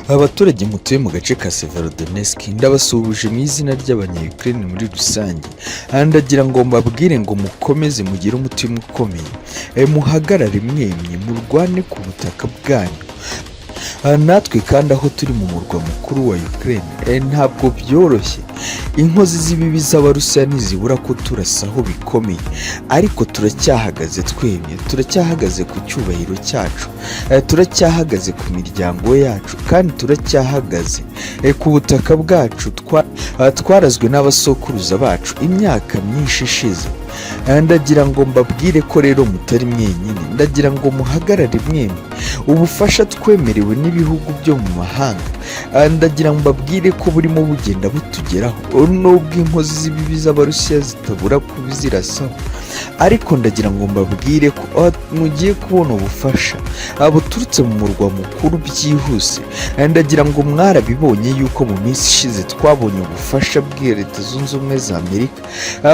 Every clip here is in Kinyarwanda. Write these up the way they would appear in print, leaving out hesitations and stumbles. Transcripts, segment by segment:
Abaturage mutuye mu gace ka Severodonetsk ndabasuhuje mu izina ry'abanya-Ukrain muri rusange. Ndagira ngo mbabwire ngo mukomeze mugire umutima ukomeye. Muhagarare mwemye murwane ku butaka bwanyu. Natwe kandi aho turi mu murwa mukuru wa Ukrain ntabwo byoroshye. Inkozi z'ibibi z'Abarusiya ntizibura ko turasaho bikomeye, ariko turacyahagaze twemye, turacyahagaze ku cyubahiro cyacu, turacyahagaze ku miryango yacu, kandi turacyahagaze ku butaka bwacu twarazwe n'abasokuruza bacu imyaka myinshi ishize. Ndagira ngo mbabwire ko rero mutari mwenyine, ndagira ngo muhagarare mwemye. Ubufasha twemerewe n'ibihugu byo mu mahanga, ndagira ngo mbabwire ko burimo bugenda butugeraho, nubwo inkozi z'ibibi z'Abarusiya zitabura kubizirasaho, ariko ndagira ngo mbabwire ko mugiye kubona ubufasha buturutse mu murwa mukuru byihuse. Ndagira ngo mwarabibonye yuko mu minsi ishize twabonye ubufasha bwa Leta Zunze Ubumwe za Amerika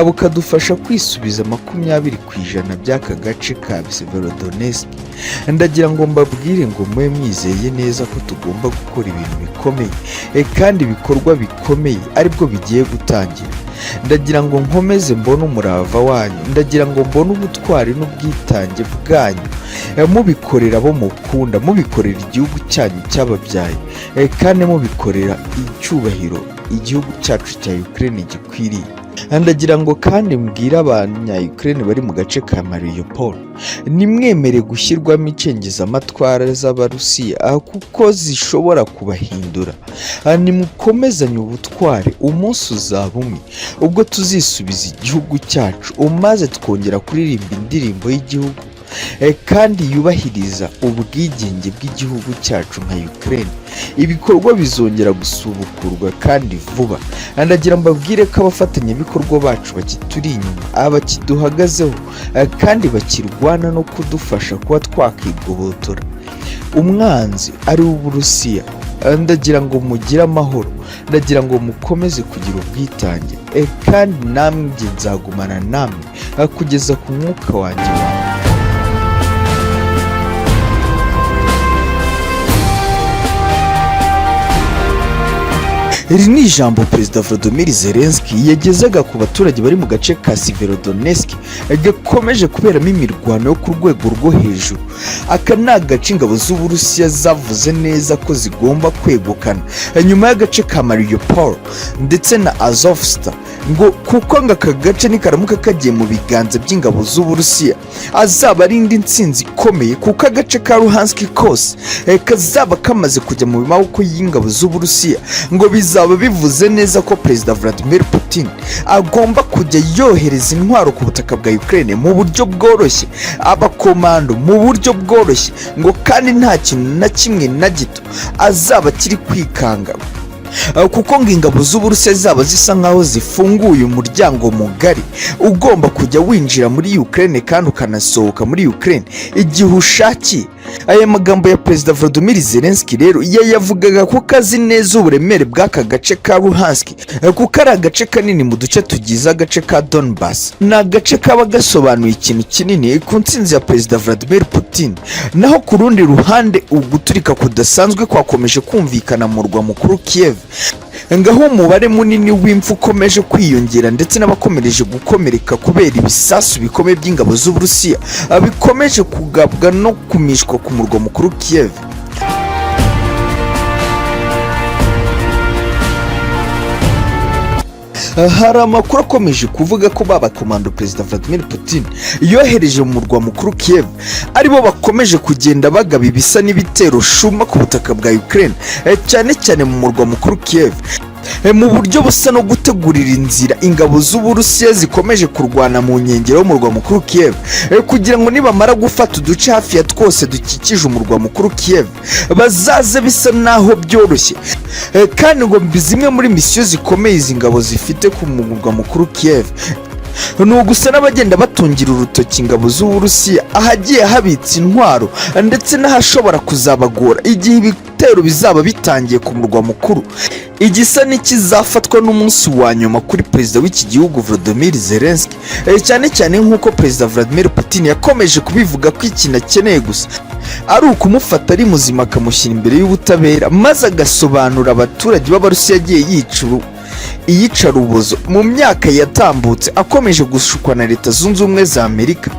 bukadufasha kwisubiza 20% by'aka gace ka Severodonetsk. Ndagira ngo mbabwire ngo mwe mwizeye neza ko tugomba gukora ibintu bikomeye, kandi ibikorwa bikomeye aribwo bigiye gutangira. Ndagira ngo nkomeze mbone umurava wanyu, ndagira ngo mbone ubutwari n'ubwitange bwanyu, mubikorera abo mukunda, mubikorera igihugu cyanyu cyababyaye, kandi mubikorera icyubahiro igihugu cyacu cya Ukraine gikwiriye. Ndagira ngo kandi mbwira abanya-Ukraine bari mu gace ka Mariupol, nimwemere gushyirwamo icengezamatwara z'Abarusiya kuko zishobora kubahindura. Nimukomezanye ubutware, umunsi uzaba umwe ubwo tuzisubiza igihugu cyacu, maze twongera kuririmba indirimbo y'igihugu kandi yubahiriza ubwigenge bw'igihugu cyacu nka Ukraine. Ibikorwa bizongera gusubukurwa kandi vuba. Ndagira mbabwire ko abafatanyabikorwa bacu bakituri inyuma, bakiduhagazeho, kandi bakirwana no kudufasha kuba twakigobotora umwanzi ari w'Uburusiya. Ndagira ngo mugire amahoro, ndagira ngo mukomeze kugira ubwitange, kandi namwe nzagumana namwe kugeza ku mwuka wanjye. Iri ni ijambo Perezida Volodymyr Zelensky yagezaga ku baturage bari mu gace ka Severodonetsk gakomeje kuberamo imirwano yo ku rwego rwo hejuru. Aka ni agace ingabo z'Uburusiya zavuze neza ko zigomba kwegukana nyuma y'agace ka Mariupol ndetse na Azovstal, ngo kuko aka gace nikaramuka kagiye mu biganza by'ingabo z'Uburusiya azaba ari indi ntsinzi ikomeye, kuko agace ka Luhansk kose kazaba kamaze kujya mu maboko y'ingabo z'Uburusiya. Ngo bizaba bivuze neza ko Perezida Vladimir Putin agomba kujya yohereza intwaro ku butaka bwa Ukraine mu buryo bworoshye, abakomando mu buryo bworoshye, ngo kandi nta kintu na kimwe na gito azaba kiri kwikanga, kuko ngo ingabo z'Uburusiya zaba zisa nkaho zifunguye umuryango mugari ugomba kujya winjira muri Ukraine kandi ukanasohoka muri Ukraine igihe ushakiye. Aya magambo ya Perezida Volodymyr Zelensky rero yavugaga ko kazi neza uburemere bw'aka gace ka Luhansk, kuko ari agace kanini mu duce tugize agace ka Donbass. Ni agace kaba gasobanuye ikintu kinini ku ntsinzi ya Perezida Vladimir Putin. Naho ku rundi ruhande uguturika kudasanzwe kwakomeje kumvikana mu murwa mukuru Kiev, ngaho umubare munini w'impfu ukomeje kwiyongera, ndetse n'abakomereje gukomereka kubera ibisasu bikomeye by'ingabo z'Uburusiya bikomeje kugabwa no kumishwa ku murwa mukuru Kiev. Hari amakuru akomeje kuvuga ko babakomando Perezida Vladimir Putin yohereje mu murwa mukuru Kiev aribo bakomeje kugenda bagaba ibisa n'ibitero shuma ku butaka bwa Ukraine, cyane cyane mu murwa mukuru Kiev, mu buryo busa no gutegurira inzira ingabo z'Uburusiya zikomeje kurwana mu nkengero y'umurwa mukuru Kiev, kugira ngo nibamara gufata uduce hafi ya twose dukikije umurwa mukuru Kiev bazaze bisa naho byoroshye. Kandi ngo zimwe muri misiyo zikomeye izi ngabo zifite ku murwa mukuru Kiev ni ugusa n'abagenda batungira urutoki ingabo z'Uburusiya ahagiye habitse intwaro, ndetse n'ahashobora kuzabagora igihe ibitero bizaba bitangiye ku murwa mukuru. Igisa n'ikizafatwa n'umunsi wa nyuma kuri perezida w'iki gihugu Volodymyr Zelensky, cyane cyane nk'uko Perezida Vladimir Putin yakomeje kubivuga ko ikintu akeneye gusa ari ukumufata ari muzima akamushyira imbere y'ubutabera maze agasobanura abaturage b'Abarusiya yagiye iyicarubozo mu myaka yatambutse akomeje gushukwa na Leta Zunze Ubumwe za Amerika.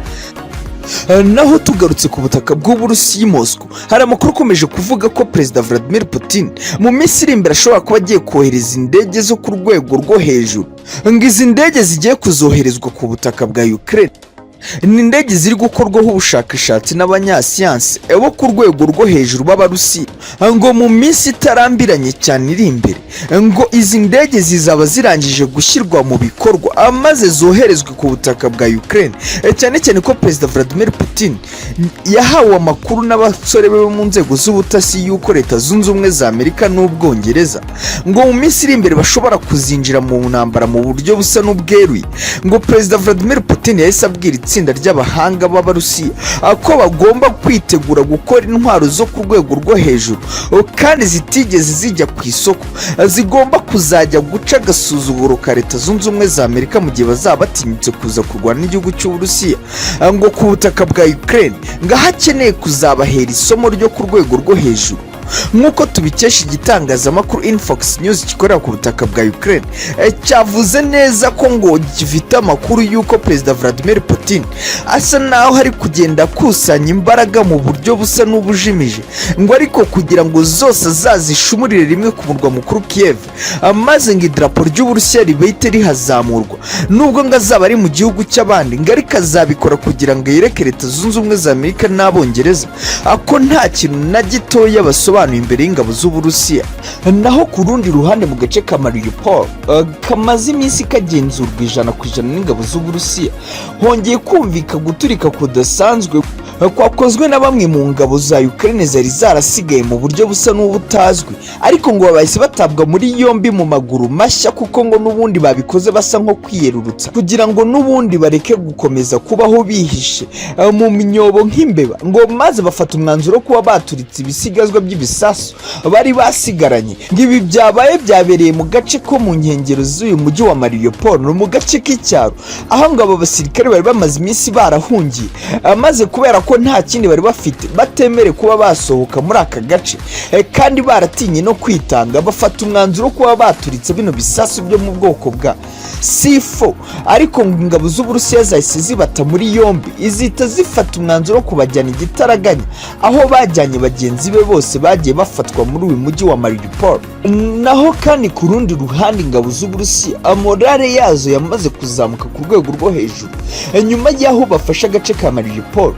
Naho tugarutse ku butaka bw'Uburusiya i Moscow, hari amakuru akomeje kuvuga ko Perezida Vladimir Putin mu minsi iri imbere ashobora kuba agiye kohereza indege zo ku rwego rwo hejuru. Ngo izi ndege zigiye kuzoherezwa ku butaka bwa Ukrain ni indege ziri gukorwaho ubushakashatsi n'abanyasiyansi bo ku rwego rwo hejuru b'Abarusiya, ngo mu minsi itarambiranye cyane iri imbere ngo izi ndege zizaba zirangije gushyirwa mu bikorwa maze zoherezwe ku butaka bwa Ukraine, cyane cyane ko Perezida Vladimir Putin yahawe amakuru n'abasore be mu nzego z'ubutasi y'uko Leta Zunze Ubumwe za Amerika n'Ubwongereza ngo mu minsi iri imbere bashobora kuzinjira mu ntambara mu buryo busa n'ubweruye. Ngo Perezida Vladimir Putin yahise abwira itsinda ry'abahanga b'Abarusiya ko bagomba kwitegura gukora intwaro zo ku rwego rwo hejuru kandi zitigeze zijya ku isoko, zigomba kuzajya guca agasuzuguro ka Leta Zunze Ubumwe za Amerika mu gihe bazaba batinyutse kuza kurwana n'igihugu cy'Uburusiya. Ngo ku butaka bwa Ukraine ngo hakeneye kuzabahera isomo ryo ku rwego rwo hejuru. Nk'uko tubikesha igitangazamakuru Infox News gikorera ku butaka bwa Ukraine, cyavuze neza ko ngo gifite amakuru y'uko Perezida Vladimir Putin asa naho hari kugenda akusanya imbaraga mu buryo busa n'ubujimije, ngo ariko kugira ngo zose azazishumurire rimwe ku murwa mukuru Kiev, maze ngo idarapo ry'Uburusiya ribahite rihazamurwa. Nubwo ngo azaba ari mu gihugu cy'abandi, ngo ariko azabikora kugira ngo yereke Leta Zunze Ubumwe za Amerika n'Abongereza ko nta kintu na gitoya basobanuye imbere y'ingabo z'Uburusiya. Naho ku rundi ruhande mu gace ka Mariupol kamaze iminsi kagenzurwa 100% n'ingabo z'Uburusiya, hongeye kumvika guturika kudasanzwe kwakozwe na bamwe mu ngabo za Ukraine zari zarasigaye mu buryo busa n'ubutazwi, ariko ngo bahise batabwa muri yombi mu maguru mashya kuko ngo n'ubundi babikoze basa nko kwiyerurutsa kugira ngo n'ubundi bareke gukomeza kubaho bihishe mu minyobo nk'imbeba, ngo maze bafata umwanzuro kuba baturitse ibisigazwa by'ibisasu bari basigaranye. Ngibi byabereye mu gace ko mu nkengero z'uyu mujyi wa Mariupol, no mu gace k'icyaro aho ngo aba basirikare bari bamaze iminsi barahungiye, maze kubera ko nta kindi bari bafite batemere kuba basohoka muri aka gace kandi baratinye no kwitanga, bafata umwanzuro kuba baturitse bino bisasu byo mu bwoko bwa C4. Ariko ngo ingabo z'Uburusiya zahise zibata muri yombi, izita zifata umwanzuro kubajyana igitaraganya aho bajyanye bagenzi be bose bagiye bafatwa muri uyu mujyi wa Mariupol. Naho kandi ku rundi ruhande ingabo z'Uburusiya morale yazo yamaze kuzamuka ku rwego rwo hejuru nyuma y'aho bafashe agace ka Mariupol,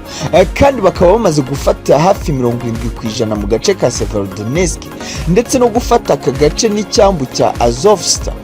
kandi bakaba bamaze gufata hafi 70% mu gace ka Severodonetsk ndetse no gufata aka gace n'icyambu cya Azovstal